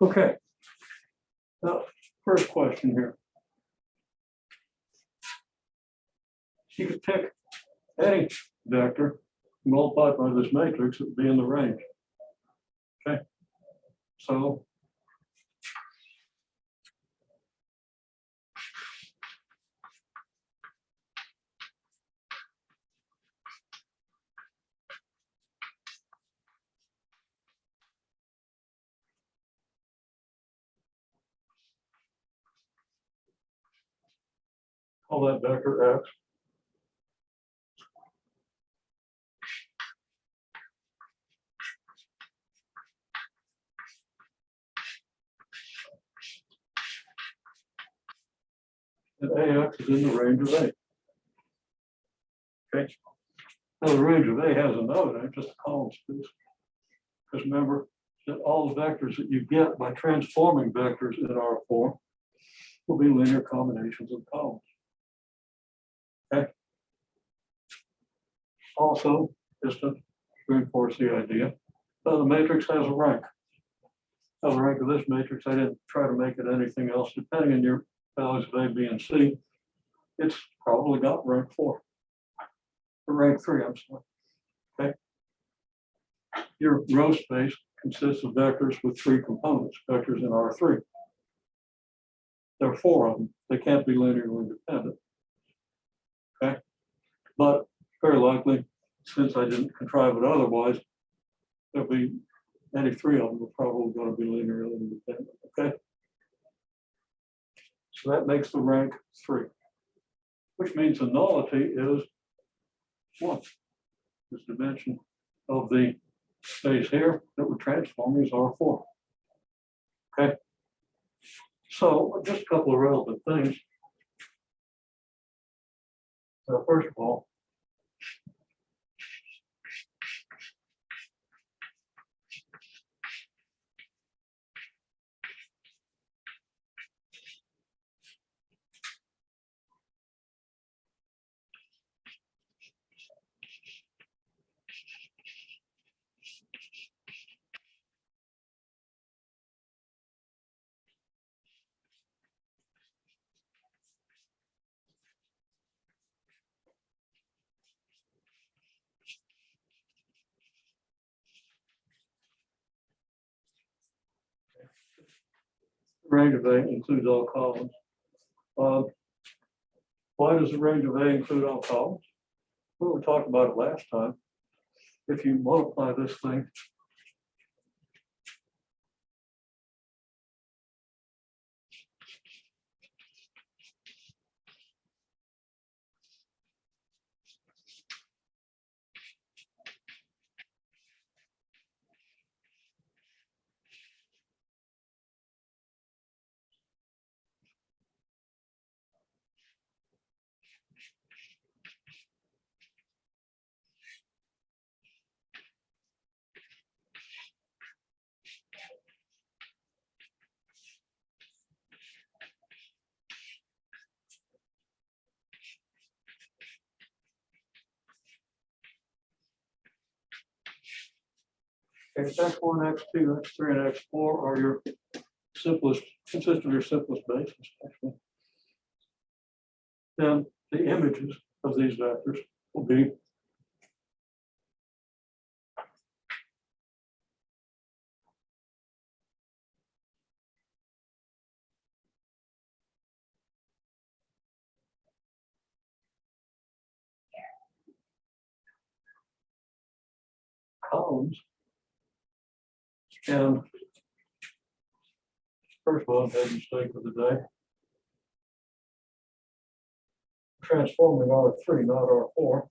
Okay. Now, first question here. You could pick any vector, multiply it by this matrix, it would be in the range. Okay. So call that vector X. And AX is in the range of A. Okay. Now the range of A has a node, ain't just a column space. Because remember that all the vectors that you get by transforming vectors in R4 will be linear combinations of columns. Okay. Also, just to reinforce the idea, the matrix has a rank. Now, the rank of this matrix, I didn't try to make it anything else. Depending on your values of A, B, and C, it's probably got rank 4. Or rank 3, I'm sorry. Okay. Your row space consists of vectors with 3 components, vectors in R3. There are 4 of them. They can't be linearly dependent. Okay. But very likely, since I didn't contrive it otherwise, there'll be any 3 of them are probably going to be linearly independent. Okay. So that makes the rank 3, which means the nullity is 1. This dimension of the space here that we're transforming is R4. Okay. So just a couple of relevant things. First of all, range of A includes all columns. Why does the range of A include all columns? Well, we talked about it last time. If you multiply this thing X1, X2, X3, and X4 are your simplest, consist of your simplest bases, actually. Then the images of these vectors will be columns. And first of all, I had a mistake for the day. Transforming R3, not R4.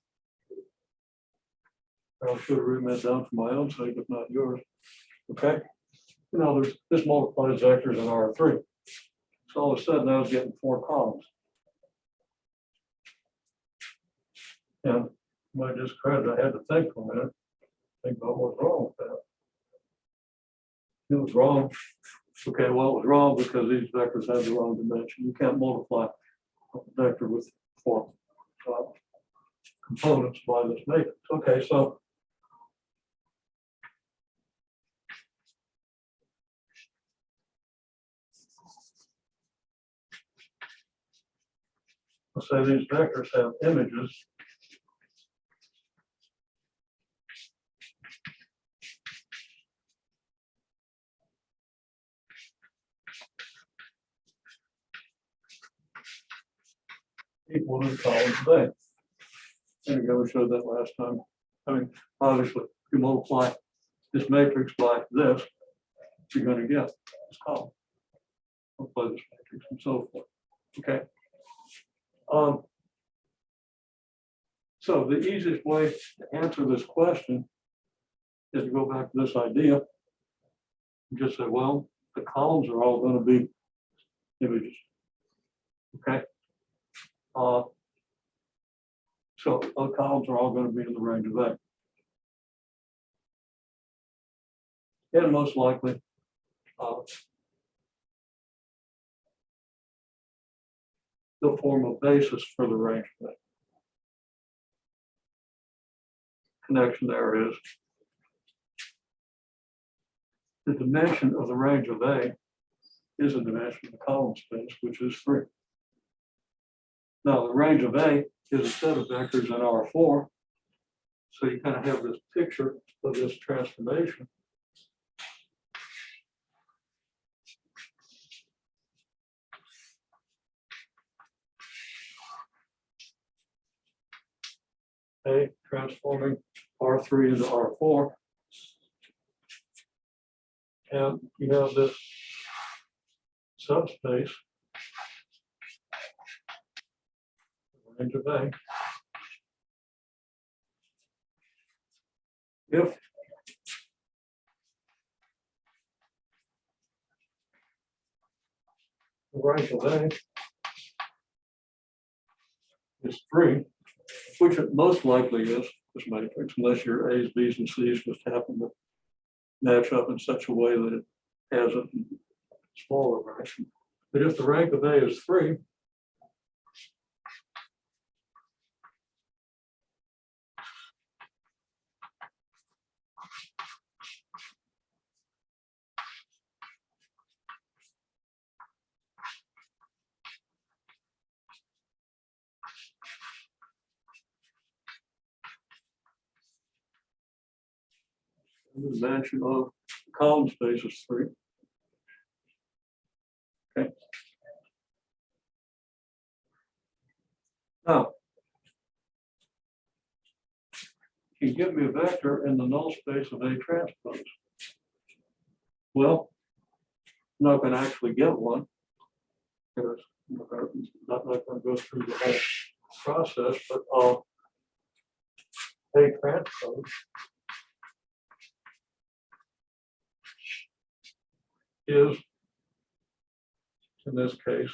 I should have written that down for my own sake, but not yours. Okay. You know, this multiplies vectors in R3. So all of a sudden I was getting 4 columns. And my discredit, I had to think for a minute, think about what's wrong with that. It was wrong. Okay, well, it was wrong because these vectors have the wrong dimension. You can't multiply a vector with 4 components by this matrix. Okay, so let's say these vectors have images. Equal to the columns of A. There we go, we showed that last time. I mean, obviously, if you multiply this matrix by this, you're going to get this column. Multiply this matrix and so forth. Okay. So the easiest way to answer this question is to go back to this idea and just say, well, the columns are all going to be images. Okay. So the columns are all going to be in the range of A. And most likely, they'll form a basis for the range of A. Connection there is the dimension of the range of A is a dimension of the column space, which is 3. Now, the range of A is a set of vectors in R4. So you kind of have this picture of this transformation. A transforming R3 into R4. And you have this subspace, range of A. If the range of A is 3, which it most likely is this matrix, unless your A's, B's, and C's just happen to match up in such a way that it has a smaller range. But if the rank of A is 3, the dimension of the column space is 3. Okay. Now, you give me a vector in the null space of A transpose. Well, I'm not going to actually get one because I'm not going to go through the whole process, but A transpose is, in this case,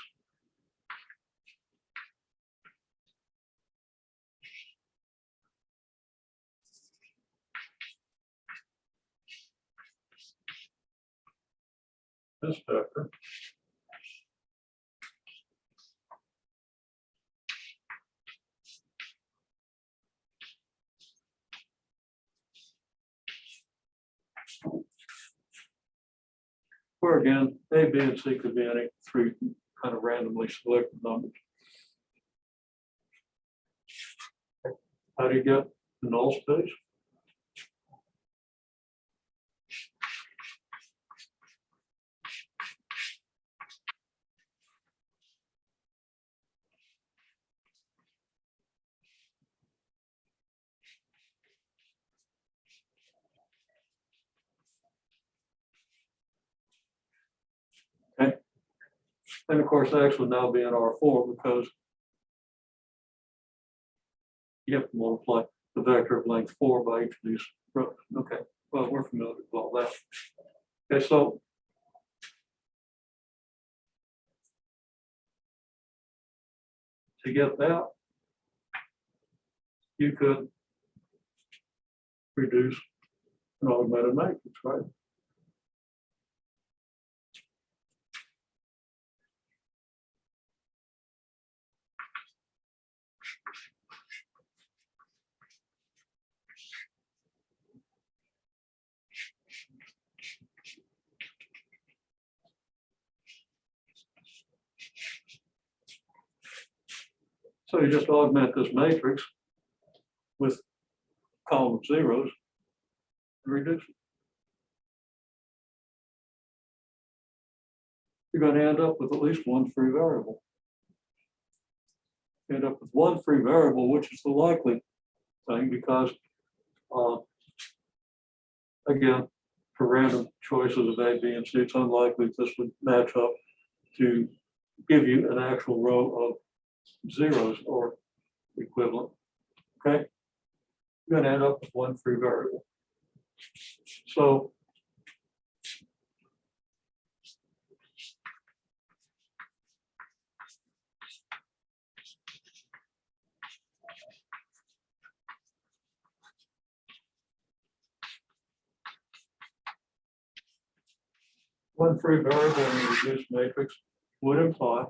this vector. Where again, A, B, and C could be any 3 kind of randomly selected numbers. How do you get the null space? Okay. And of course, X would now be in R4 because you have to multiply the vector of length 4 by each of these rows. Okay, well, we're familiar with all that. Okay, so to get that, you could reduce an augmented matrix, right? So you just augment this matrix with column of zeros and reduce it. You're going to end up with at least one free variable. You end up with one free variable, which is the likely thing, because again, for random choices of A, B, and C, it's unlikely this would match up to give you an actual row of zeros or equivalent. Okay, you're going to end up with one free variable. So one free variable in the reduced matrix would imply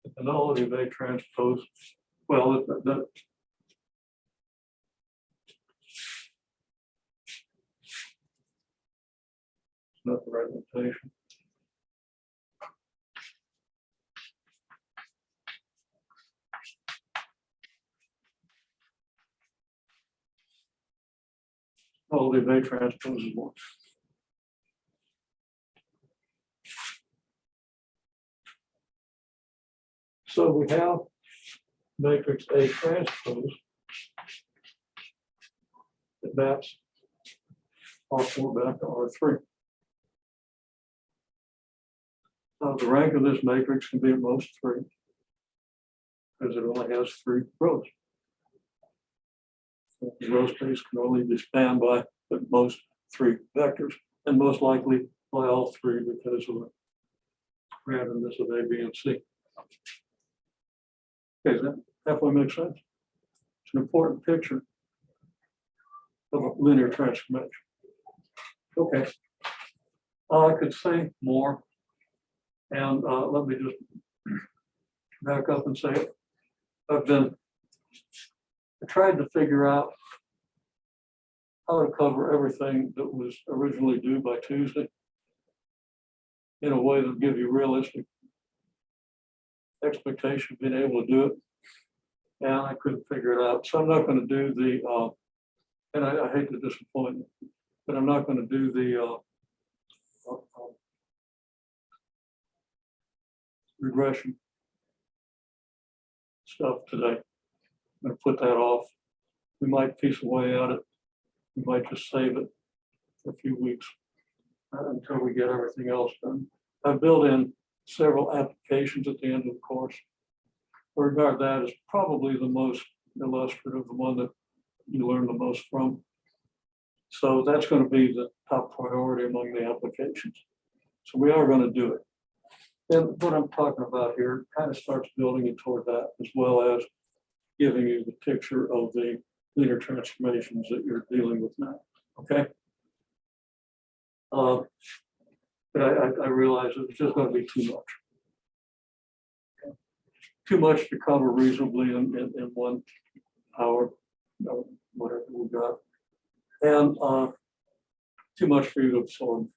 that the nullity of A transpose, well, it's not the right notation. Nullity of A transpose is one. So we have matrix A transpose that maps R4 back to R3. Now the rank of this matrix can be at most 3, because it only has 3 rows. So the row space can only be spanned by at most 3 vectors, and most likely by all 3 because of the randomness of A, B, and C. Okay, does that definitely makes sense? It's an important picture of a linear transformation. Okay, I could say more, and let me just back up and say I tried to figure out how to cover everything that was originally due by Tuesday in a way that would give you realistic expectation of being able to do it. And I couldn't figure it out. So I'm not going to do the, and I hate to disappoint you, but I'm not going to do the regression stuff today. I'm going to put that off. We might piece away at it. We might just save it for a few weeks until we get everything else done. I've built in several applications at the end of the course. I regard that as probably the most illustrative, the one that you learn the most from. So that's going to be the top priority among the applications. So we are going to do it. And what I'm talking about here kind of starts building you toward that, as well as giving you the picture of the linear transformations that you're dealing with now. Okay. But I realize it's just going to be too much. Okay. Too much to cover reasonably in 1 hour, whatever we got. And too much for you to absorb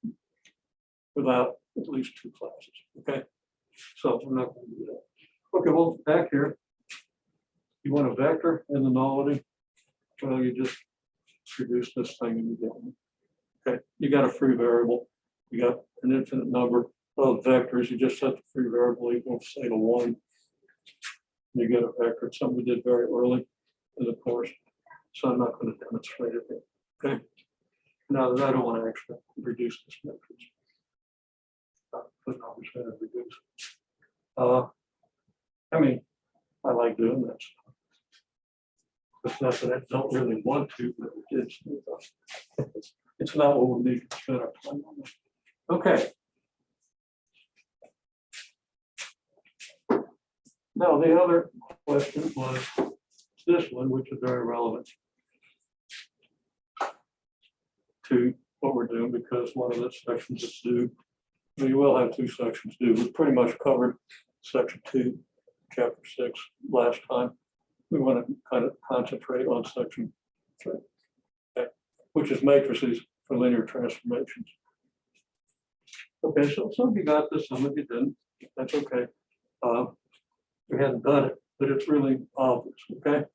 without at least 2 classes. Okay. So we're not going to do that. Okay, well, back here, you want a vector and the nullity. Well, you just reduce this thing and you get one. Okay, you got a free variable. You got an infinite number of vectors. You just set the free variable equal, say, to 1. You get a vector. It's something we did very early in the course. So I'm not going to demonstrate it here. Okay. Now that I don't want to actually reduce this matrix. But no, we're going to reduce. I mean, I like doing that stuff. It's not that I don't really want to, but it's not what we need to spend our time on. Okay. Now the other question was this one, which is very relevant to what we're doing, because one of the sections is due. We will have 2 sections due. We pretty much covered section 2, chapter 6 last time. We want to kind of concentrate on section 3, okay, which is matrices for linear transformations. Okay, so some of you got this, some of you didn't. That's okay. We hadn't done it, but it's really obvious, okay?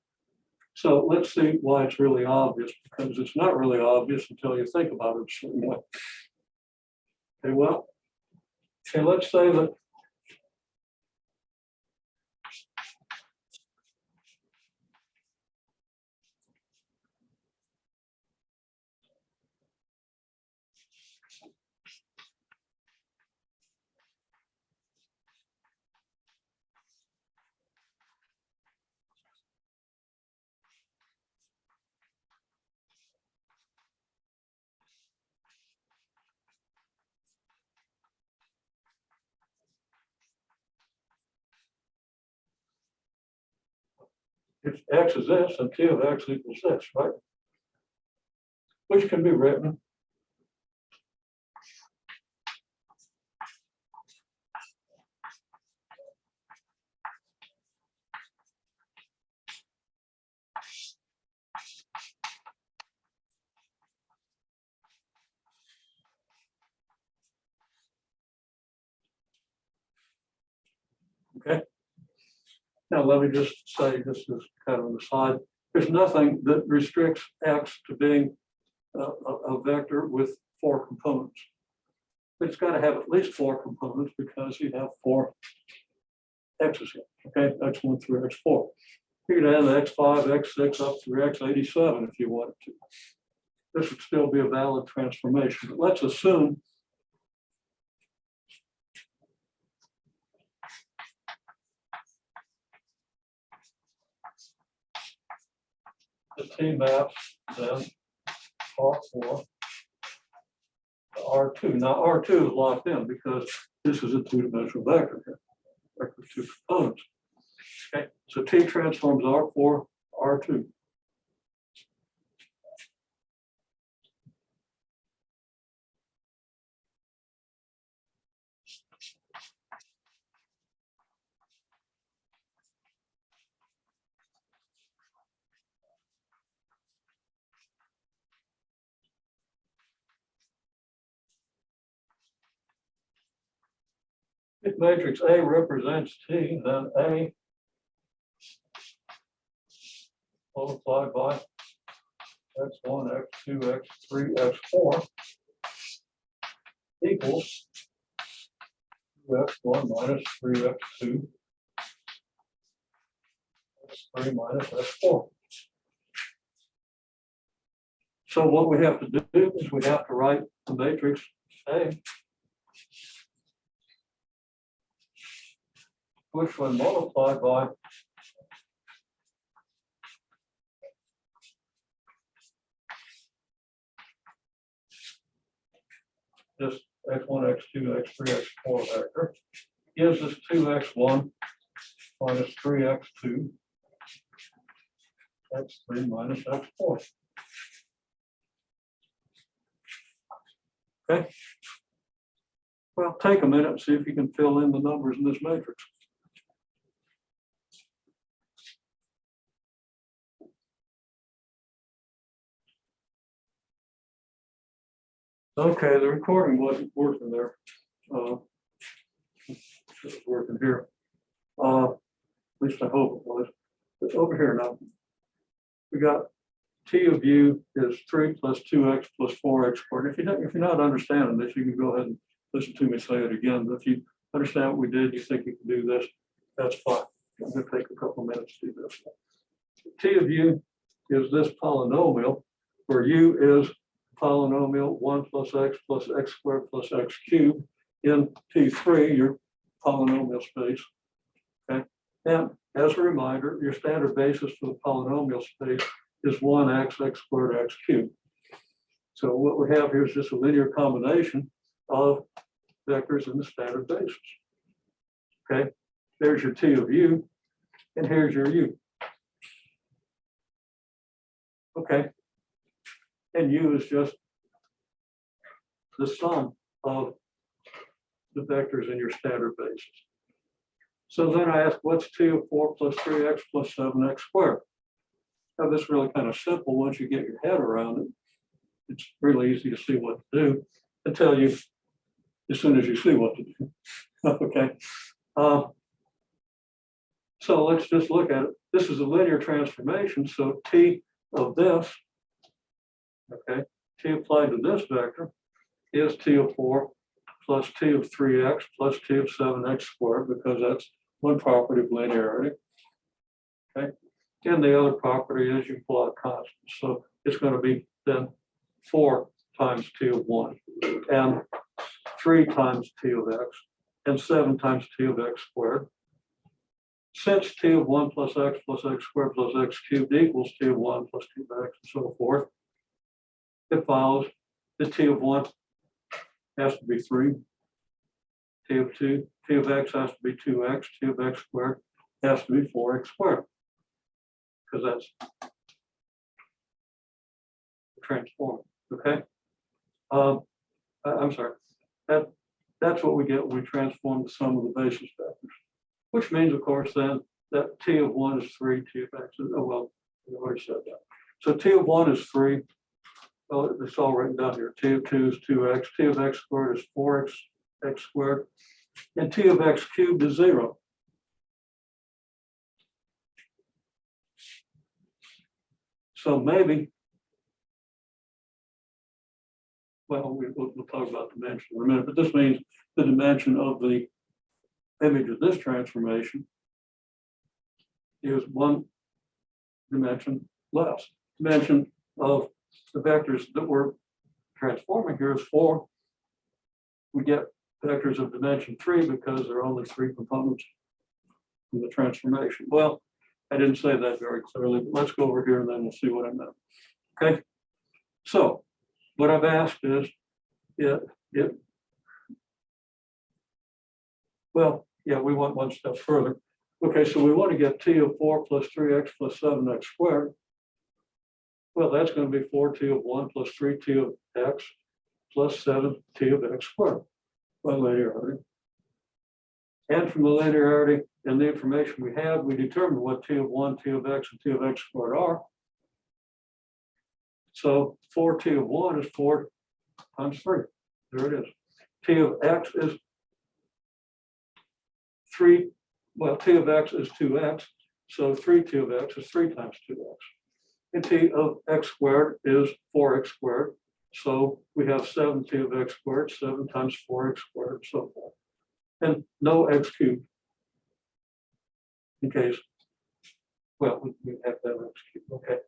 So let's see why it's really obvious, because it's not really obvious until you think about it a certain way. Okay, well, okay, let's say that if X is this and T of X equals this, right? Which can be written okay. Now, let me just say, this is kind of an aside. There's nothing that restricts X to being a vector with 4 components. But it's got to have at least 4 components because you have 4 X's here, okay? X1 through X4. You could add X5, X6 up through X87 if you wanted to. This would still be a valid transformation. But let's assume the T maps then R4 to R2. Now R2 is locked in because this is a 2-dimensional vector here, vector with 2 components. Okay, so T transforms R4, R2. If matrix A represents T, then A multiplied by X1, X2, X3, X4 equals X1 minus 3X2, X3 minus X4. So what we have to do is we have to write the matrix A, which when multiplied by this X1, X2, X3, X4 vector gives us 2X1 minus 3X2, X3 minus X4. Okay. Well, take a minute and see if you can fill in the numbers in this matrix. Okay, the recording wasn't working there. It's working here. At least I hope it was. But over here now, we got T of U is 3 plus 2X plus 4X squared. If you're not understanding this, you can go ahead and listen to me say it again. But if you understand what we did, you think you can do this, that's fine. I'm going to take a couple of minutes to do this. T of U is this polynomial, where U is polynomial 1 plus X squared plus X cubed in T3, your polynomial space. Okay. And as a reminder, your standard basis for the polynomial space is 1x, X squared, X cubed. So what we have here is just a linear combination of vectors in the standard basis. Okay, there's your T of U, and here's your U. Okay, and U is just the sum of the vectors in your standard basis. So then I ask, what's T of 4 plus 3X plus 7X squared? Now this is really kind of simple once you get your head around it. It's really easy to see what to do until you as soon as you see what to do. Okay. So let's just look at it. This is a linear transformation. So T of this, okay, T applied to this vector is T of 4 plus T of 3x plus T of 7x squared, because that's one property of linearity. Okay. And the other property is you plot constants. So it's going to be then 4 times T of 1 and 3 times T of x and 7 times T of x squared. Since T of 1 plus x squared plus x cubed equals T of 1 plus T of x and so forth, it follows that T of 1 has to be 3. T of 2, T of x has to be 2x, T of x squared has to be 4x squared, because that's transform. Okay. I'm sorry. That's what we get when we transform the sum of the basis vectors, which means, of course, then that T of 1 is 3, T of x is, oh, well, we already said that. So T of 1 is 3. Well, it's all written down here. T of 2 is 2x, T of x squared is 4x x squared, and T of x cubed is 0. So maybe, well, we'll talk about dimension in a minute, but this means the dimension of the image of this transformation is 1 dimension less. Dimension of the vectors that we're transforming here is 4. We get vectors of dimension 3 because there are only 3 components in the transformation. Well, I didn't say that very clearly, but let's go over here and then we'll see what I meant. Okay. So what I've asked is, well, yeah, we want one step further. Okay, so we want to get T of 4 plus 3x plus 7x squared. Well, that's going to be 4T of 1 plus 3T of x plus 7T of x squared by linearity. And from the linearity and the information we have, we determined what T of 1, T of x, and T of x squared are. So 4T of 1 is 4 times 3. There it is. T of x is 3. Well, T of x is 2x. So 3T of x is 3 times 2x. And T of x squared is 4x squared. So we have 7T of x squared, 7 times 4x squared, and so forth. And no x cubed. In case, well, we have that x cubed. Okay.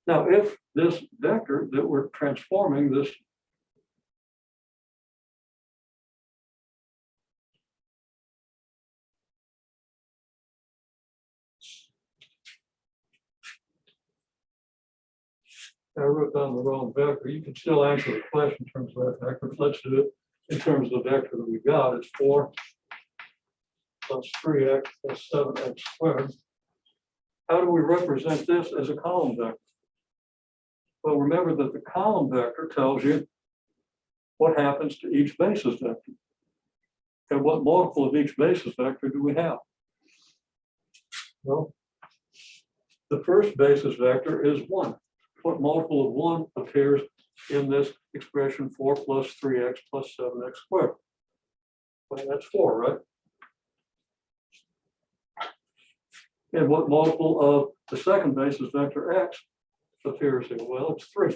Now, if this vector that we're transforming, this I wrote down the wrong vector. You can still answer the question in terms of that vector. Let's do it in terms of the vector that we got. It's 4 plus 3x plus 7x squared. How do we represent this as a column vector? Well, remember that the column vector tells you what happens to each basis vector. And what multiple of each basis vector do we have? Well, the first basis vector is 1. What multiple of 1 appears in this expression 4 plus 3x plus 7x squared? Well, that's 4, right? And what multiple of the second basis vector x appears here? Well, it's 3.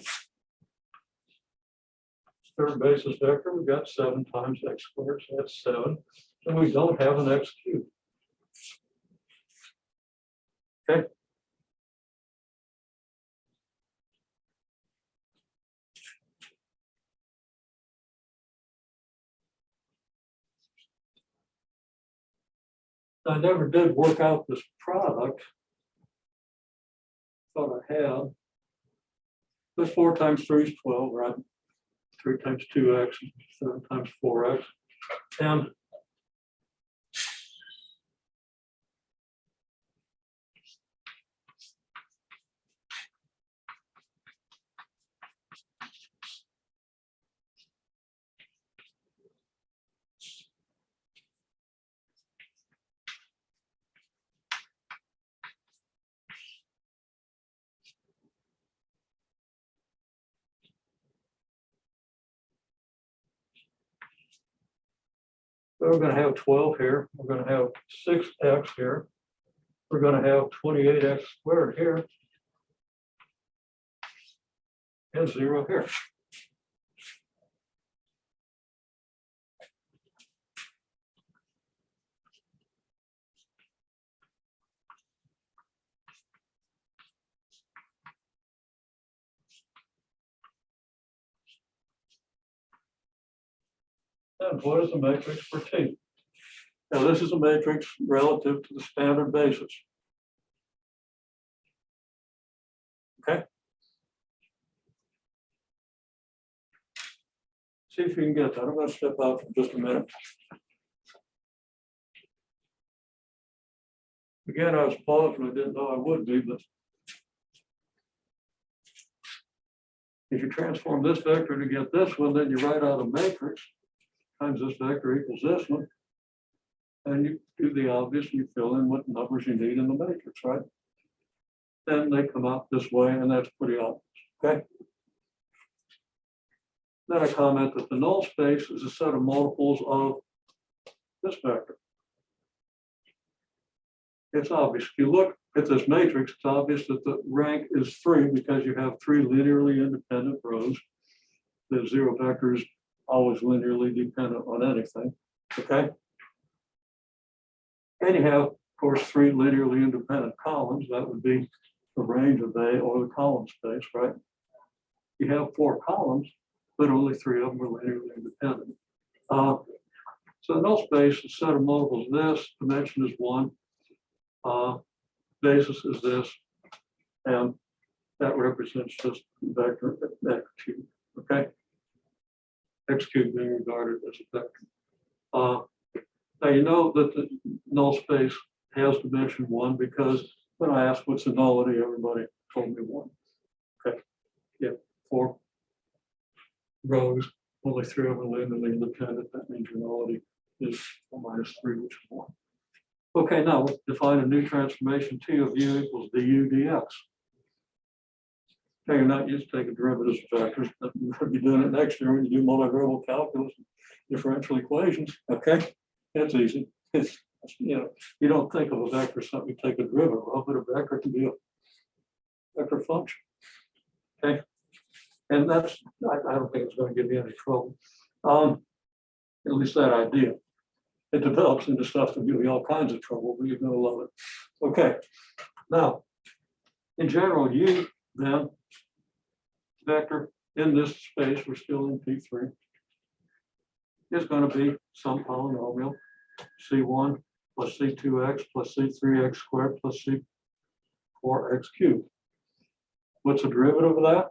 Third basis vector, we've got 7 times x squared, so that's 7. And we don't have an x cubed. Okay. I never did work out this product. Thought I had. This 4 times 3 is 12, right? 3 times 2x, 7 times 4x. And So we're gonna have 12 here, we're gonna have 6x here, we're gonna have 28x squared here, and 0 here. And what is the matrix for T? Now, this is a matrix relative to the standard basis. Okay? See if you can get that. I'm going to step out for just a minute. Again, I was paused and I didn't know I would be, but if you transform this vector to get this one, then you write out a matrix times this vector equals this one. And you do the obvious, you fill in what numbers you need in the matrix, right? Then they come out this way, and that's pretty obvious, okay? Then I comment that the null space is a set of multiples of this vector. It's obvious. If you look at this matrix, it's obvious that the rank is 3 because you have 3 linearly independent rows. The 0 vector is always linearly dependent on anything, okay? And you have, of course, 3 linearly independent columns. That would be the range of A or the column space, right? You have 4 columns, but only 3 of them are linearly independent. So the null space is a set of multiples of this, dimension is 1, basis is this, and that represents just vector x cubed, okay? X cubed being regarded as a vector. Now you know that the null space has dimension 1 because when I asked what's the nullity, everybody told me 1. Okay, yeah, 4 rows, only 3 of them are linearly independent. That means your nullity is 1 - 3, which is 1. Okay, now let's define a new transformation T of u equals du dx. Okay, you're not used to taking derivatives of vectors, but you're going to be doing it next year when you do multivariable calculus, differential equations. Okay, that's easy. It's, you know, you don't think of a vector as something you take a derivative of, but a vector can be a vector function. Okay, and that's, I don't think it's going to give you any trouble. At least that idea. It develops into stuff that give you all kinds of trouble, but you're going to love it. Okay, now, in general, u then vector in this space, we're still in P3, is going to be some polynomial C1 plus C2x plus C3x squared plus C4x cubed. What's the derivative of that?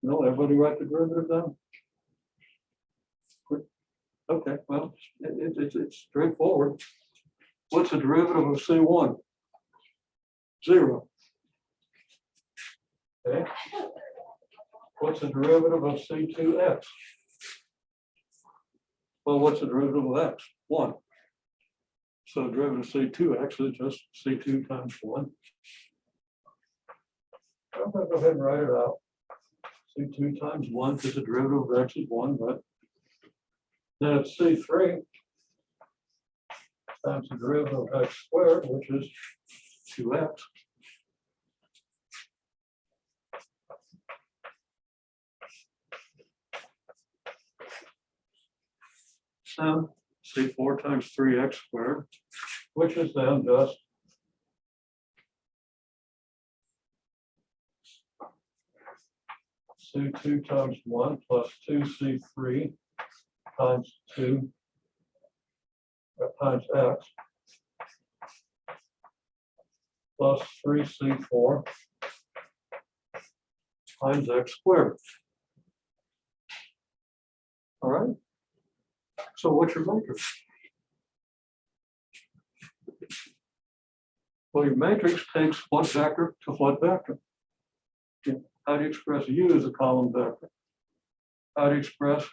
No, everybody write the derivative down. Okay, well, it's straightforward. What's the derivative of C1? 0. Okay. What's the derivative of C2x? Well, what's the derivative of x? 1. So the derivative of C2x is just C2 times 1. I'm going to go ahead and write it out. C2 times 1 because the derivative of x is 1, but then it's C3 times the derivative of x squared, which is 2x. And C4 times 3x squared, which is then just C2 times 1 plus 2C3 times 2 times x plus 3C4 times x squared. All right. So what's your matrix? Well, your matrix takes what vector to what vector? How do you express u as a column vector? How do you express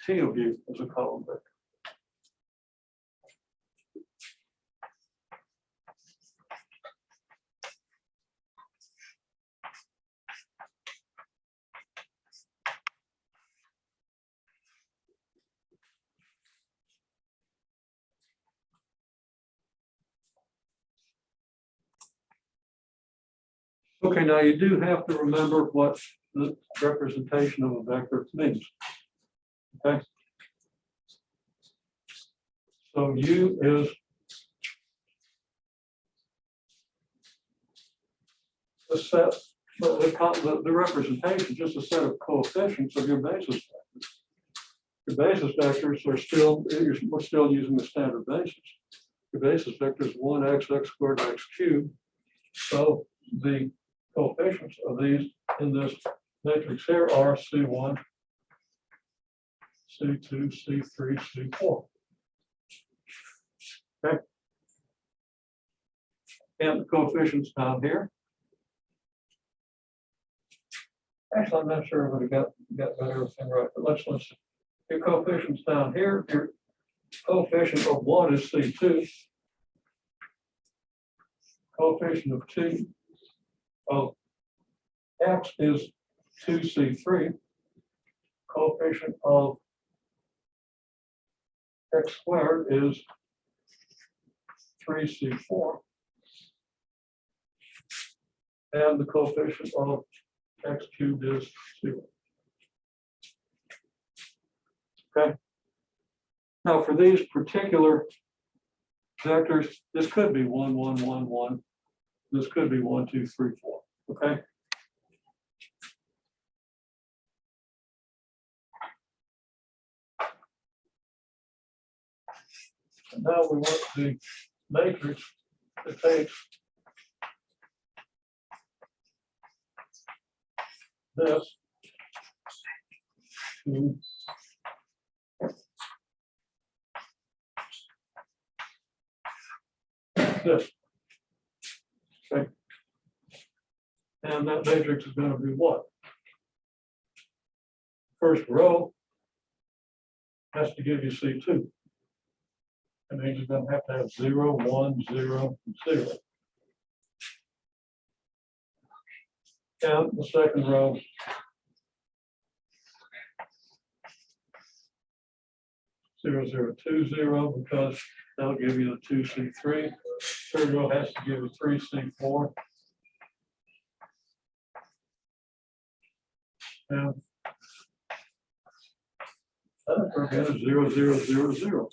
T of u as a column vector? Okay, now you do have to remember what the representation of a vector means. Okay. So U is the set, the representation, just a set of coefficients of your basis vectors. Your basis vectors are still, we're still using the standard basis. Your basis vector is 1x, x squared, x cubed. So the coefficients of these in this matrix here are C1, C2, C3, C4. Okay. And the coefficients down here. Actually, I'm not sure if I got everything right, but let's see. Your coefficients down here, your coefficient of 1 is C2. Coefficient of 2 of x is 2C3. Coefficient of x squared is 3C4. And the coefficient of x cubed is 0. Okay. Now for these particular vectors, this could be 1, 1, 1, 1. This could be 1, 2, 3, 4. Okay. And now we want the matrix that takes this to this. Okay. And that matrix is going to be what? First row has to give you C2. That means you're going to have 0, 1, 0, 0. And the second row zero, 0, 2, 0, because that'll give you the 2C3. Third row has to give you 3C4. And that again is 0, 0, 0, 0.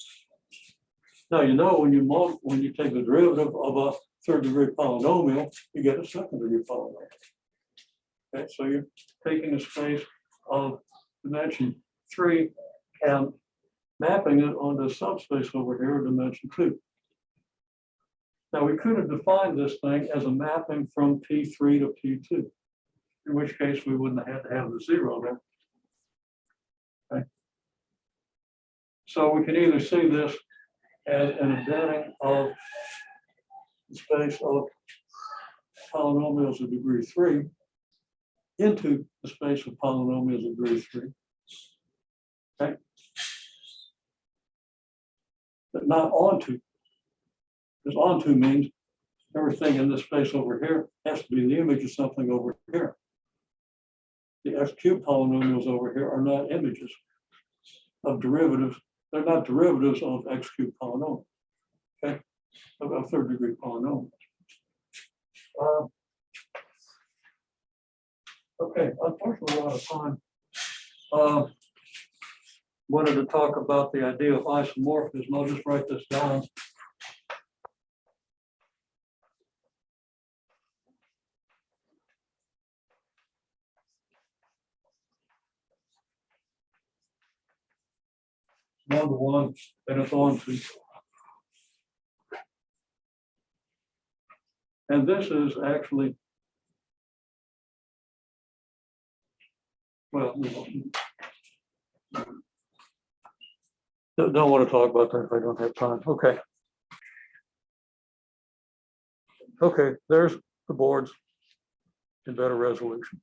Now you know when you take the derivative of a third degree polynomial, you get a second degree polynomial. Okay, so you're taking a space of dimension 3 and mapping it onto a subspace over here of dimension 2. Now we could have defined this thing as a mapping from P3 to P2, in which case we wouldn't have had to have the 0 there. Okay. So we can either see this as an embedding of the space of polynomials of degree 3 into the space of polynomials of degree 3. Okay. But not onto. Because onto means everything in this space over here has to be the image of something over here. The x cubed polynomials over here are not images of derivatives. They're not derivatives of x cubed polynomials. Okay, of third degree polynomials. Okay, unfortunately, we're out of time. Wanted to talk about the idea of isomorphism. I'll just write this down. One-to-one, and it's on to. And this is actually, well, don't want to talk about that if I don't have time. Okay. Okay, there's the boards in better resolution.